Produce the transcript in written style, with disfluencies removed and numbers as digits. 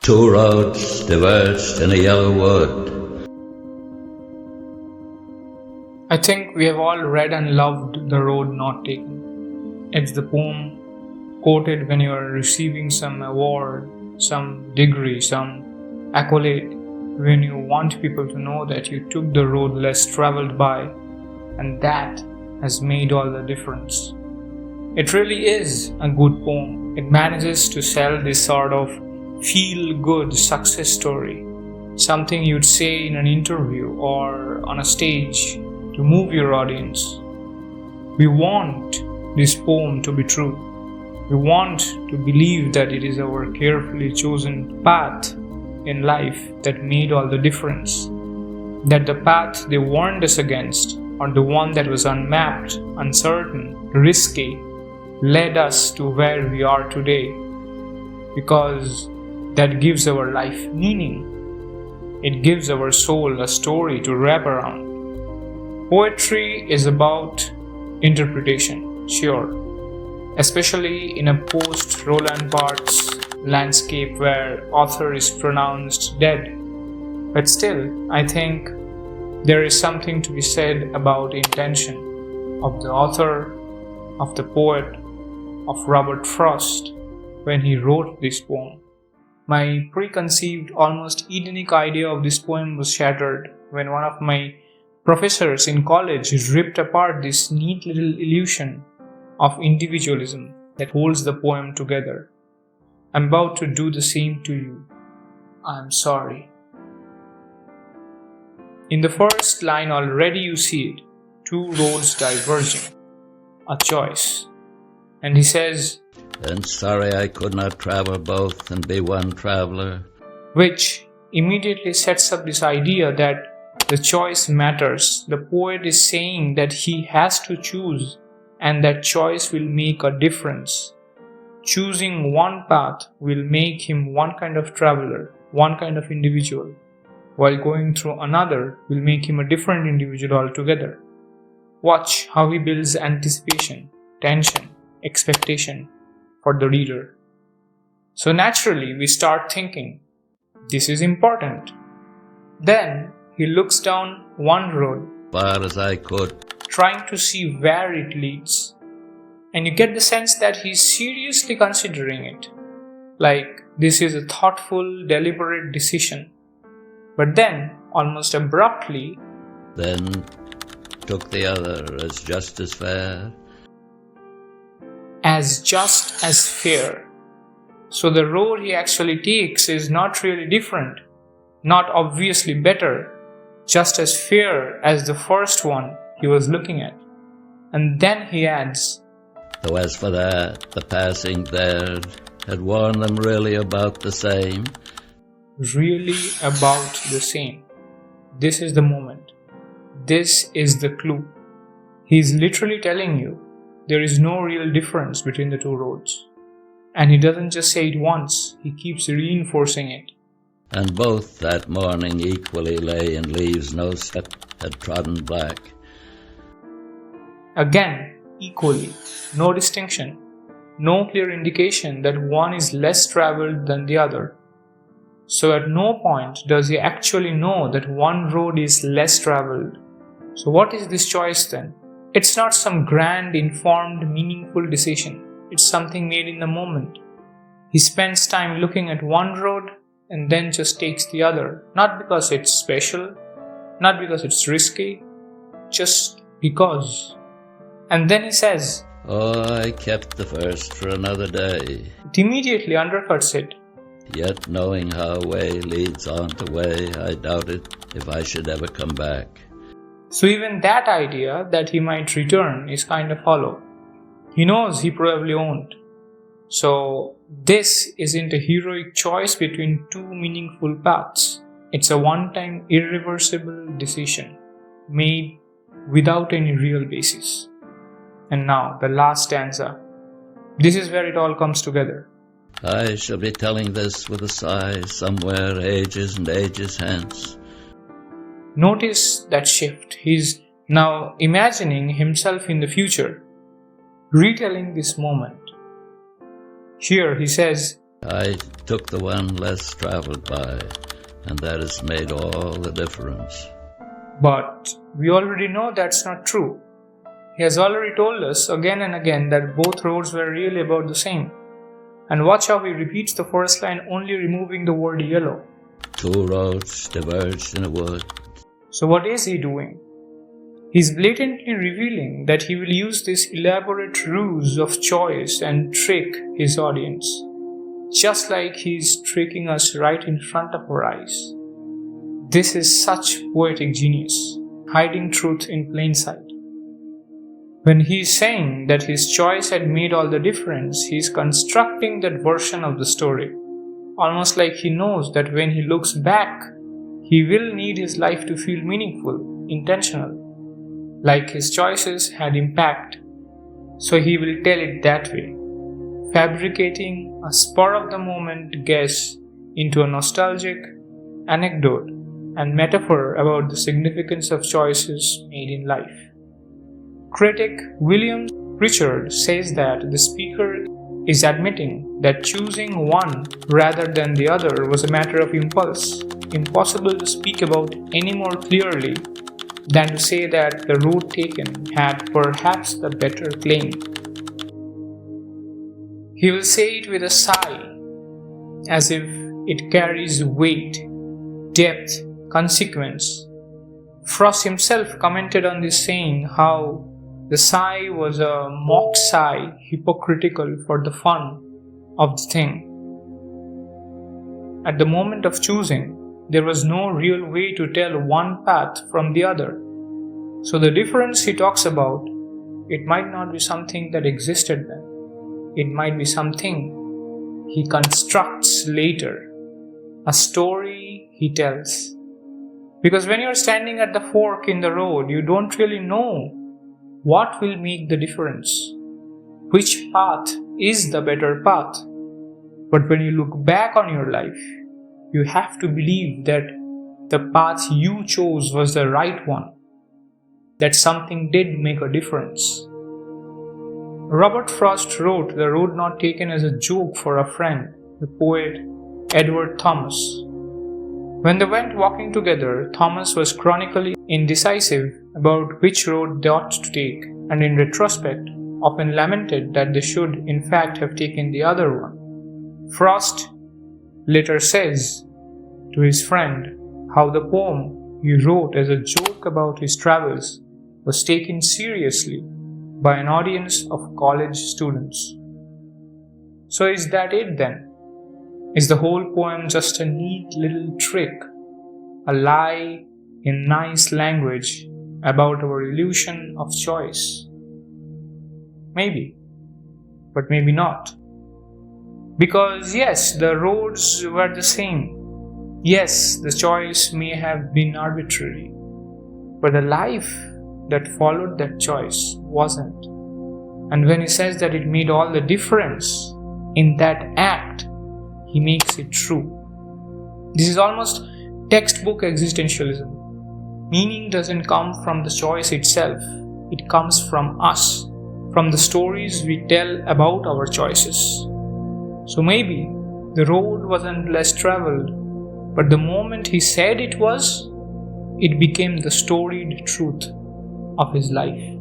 Two roads diverged in a yellow wood. I think we have all read and loved The Road Not Taken. It's the poem quoted when you are receiving some award, some degree, some accolade, when you want people to know that you took the road less traveled by, and that has made all the difference. It really is a good poem. It manages to sell this sort of feel-good success story, something you'd say in an interview or on a stage to move your audience. We want this poem to be true. We want to believe that it is our carefully chosen path in life that made all the difference, that the path they warned us against, or the one that was unmapped, uncertain, risky, led us to where we are today, because that gives our life meaning. It gives our soul a story to wrap around. Poetry is about interpretation, sure, especially in a post-Roland Barthes landscape where author is pronounced dead. But still, I think there is something to be said about intention of the author, of the poet, of Robert Frost when he wrote this poem. My preconceived, almost Edenic idea of this poem was shattered when one of my professors in college ripped apart this neat little illusion of individualism that holds the poem together. I'm about to do the same to you. I'm sorry. In the first line already you see it, two roads diverging, a choice. And he says, And sorry I could not travel both and be one traveler. Which immediately sets up this idea that the choice matters. The poet is saying that he has to choose, and that choice will make a difference. Choosing one path will make him one kind of traveler, one kind of individual, while going through another will make him a different individual altogether. Watch how he builds anticipation, tension, expectation for the reader. So naturally we start thinking, this is important. Then he looks down one road, Far as I could. trying to see where it leads. And you get the sense that he's seriously considering it. Like this is a thoughtful, deliberate decision. But then, almost abruptly, Then took the other as just as fair. as just as fair. So the road he actually takes is not really different, not obviously better, just as fair as the first one he was looking at. And then he adds, Though as for that, the passing there had warned them really about the same. really about the same. This is the moment. This is the clue. He's literally telling you there is no real difference between the two roads. And he doesn't just say it once, he keeps reinforcing it. And both that morning equally lay in leaves no step had trodden black. Again, equally, no distinction, no clear indication that one is less traveled than the other. So at no point does he actually know that one road is less traveled. So what is this choice then? It's not some grand, informed, meaningful decision. It's something made in the moment. He spends time looking at one road and then just takes the other. Not because it's special, not because it's risky, just because. And then he says, Oh, I kept the first for another day. it immediately undercuts it. Yet knowing how way leads on to way, I doubted if I should ever come back. So even that idea that he might return is kind of hollow. He knows he probably won't. So this isn't a heroic choice between two meaningful paths. It's a one-time irreversible decision made without any real basis. And now the last stanza. This is where it all comes together. I shall be telling this with a sigh somewhere ages and ages hence. Notice that shift. He's now imagining himself in the future, retelling this moment. Here he says, I took the one less traveled by, and that has made all the difference. But we already know that's not true. He has already told us again and again that both roads were really about the same. And watch how he repeats the first line, only removing the word yellow. Two roads diverged in a wood. So what is he doing? He's blatantly revealing that he will use this elaborate ruse of choice and trick his audience, just like he's tricking us right in front of our eyes. This is such poetic genius, hiding truth in plain sight. When he's saying that his choice had made all the difference, he's constructing that version of the story, almost like he knows that when he looks back, he will need his life to feel meaningful, intentional, like his choices had impact, so he will tell it that way, fabricating a spur-of-the-moment guess into a nostalgic anecdote and metaphor about the significance of choices made in life. Critic William Richard says that the speaker is admitting that choosing one rather than the other was a matter of impulse, impossible to speak about any more clearly than to say that the road taken had perhaps the better claim. He will say it with a sigh, as if it carries weight, depth, consequence. Frost himself commented on this, saying how the sigh was a mock sigh, hypocritical for the fun of the thing. At the moment of choosing, there was no real way to tell one path from the other. So the difference he talks about, it might not be something that existed then. It might be something he constructs later, a story he tells. Because when you're standing at the fork in the road, you don't really know what will make the difference, which path is the better path. But when you look back on your life, you have to believe that the path you chose was the right one, that something did make a difference. Robert Frost wrote The Road Not Taken as a joke for a friend, the poet Edward Thomas. When they went walking together, Thomas was chronically indecisive about which road they ought to take, and in retrospect, often lamented that they should in fact have taken the other one. Frost later says to his friend how the poem he wrote as a joke about his travels was taken seriously by an audience of college students. So is that it then? Is the whole poem just a neat little trick, a lie in nice language about our illusion of choice? Maybe, but maybe not. Because yes, the roads were the same. Yes, the choice may have been arbitrary, but the life that followed that choice wasn't. And when he says that it made all the difference in that act, he makes it true. This is almost textbook existentialism. Meaning doesn't come from the choice itself. It comes from us, from the stories we tell about our choices. So maybe the road wasn't less traveled, but the moment he said it was, it became the storied truth of his life.